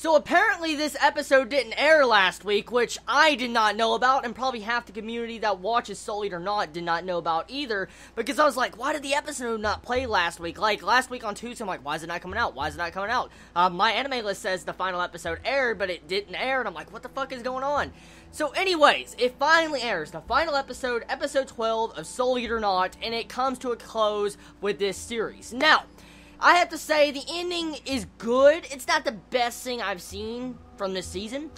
So apparently this episode didn't air last week, which I did not know about, and probably half the community that watches Soul Eater Not did not know about either, because I was like, why did the episode not play last week? Like, last week on Tuesday, I'm like, why is it not coming out? Why is it not coming out? My anime list says the final episode aired, but it didn't air, and I'm like, what the fuck is going on? So anyways, it finally airs, the final episode, episode 12 of Soul Eater Not, and it comes to a close with this series. Now, I have to say, the ending is good. It's not the best thing I've seen from this season,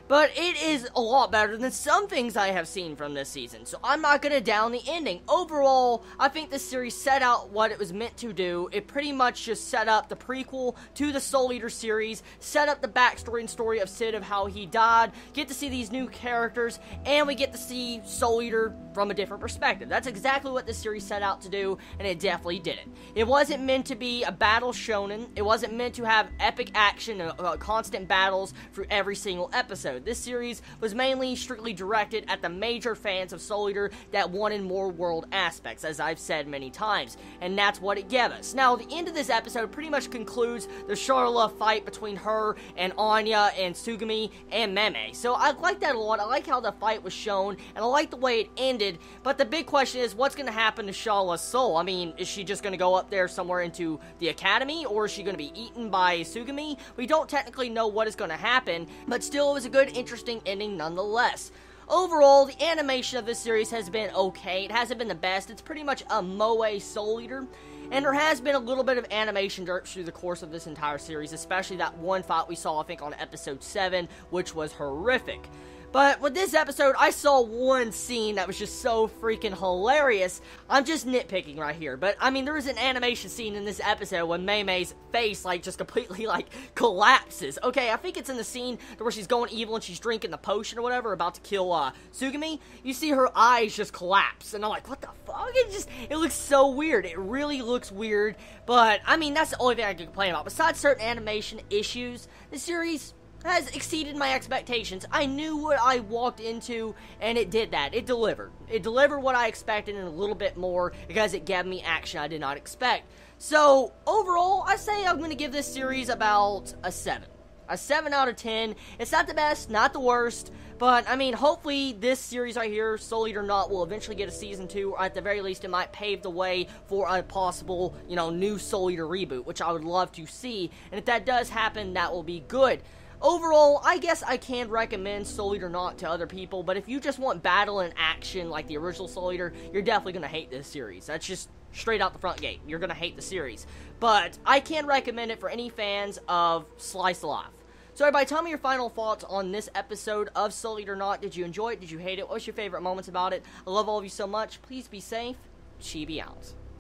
but it is a lot better than some things I have seen from this season, so I'm not going to down the ending. Overall, I think this series set out what it was meant to do. It pretty much just set up the prequel to the Soul Eater series, set up the backstory and story of Sid, of how he died, get to see these new characters, and we get to see Soul Eater from a different perspective. That's exactly what this series set out to do, and it definitely did it. It wasn't meant to be a battle shonen. It wasn't meant to have epic action and constant battles through every single episode. This series was mainly strictly directed at the major fans of Soul Eater that wanted more world aspects, as I've said many times, and that's what it gave us. Now, the end of this episode pretty much concludes the Charla fight between her and Anya and Sugumi and Meme. So I like that a lot. I like how the fight was shown, and I like the way it ended, but the big question is, what's going to happen to Charla's soul? I mean, is she just going to go up there somewhere into the academy, or is she going to be eaten by Sugumi? We don't technically know what is going to happen, but still, it was a good, interesting ending nonetheless. Overall, the animation of this series has been okay. It hasn't been the best. It's pretty much a moe Soul Eater, and there has been a little bit of animation dirt through the course of this entire series, especially that one fight we saw, I think, on episode 7, which was horrific. But with this episode, I saw one scene that was just so freaking hilarious. I'm just nitpicking right here, but I mean, there was an animation scene in this episode when Mei's face, like, just completely, like, collapses. Okay, I think it's in the scene where she's going evil and she's drinking the potion or whatever, about to kill, Sugumi. You see her eyes just collapse, and I'm like, what the fuck? It looks so weird. It really looks weird, but, I mean, that's the only thing I can complain about. Besides certain animation issues, the series has exceeded my expectations. I knew what I walked into, and it did that. It delivered. It delivered what I expected and a little bit more, because it gave me action I did not expect. So, overall, I say I'm going to give this series about a 7. A 7 out of 10. It's not the best, not the worst, but, I mean, hopefully this series right here, Soul Eater Not, will eventually get a season 2, or at the very least, it might pave the way for a possible, new Soul Eater reboot, which I would love to see, and if that does happen, that will be good. Overall, I guess I can recommend Soul Eater Not to other people, but if you just want battle and action like the original Soul Eater, you're definitely going to hate this series. That's just straight out the front gate. You're going to hate the series. But I can recommend it for any fans of Slice of Life. So everybody, tell me your final thoughts on this episode of Soul Eater Not. Did you enjoy it? Did you hate it? What's your favorite moments about it? I love all of you so much. Please be safe. Chibi out.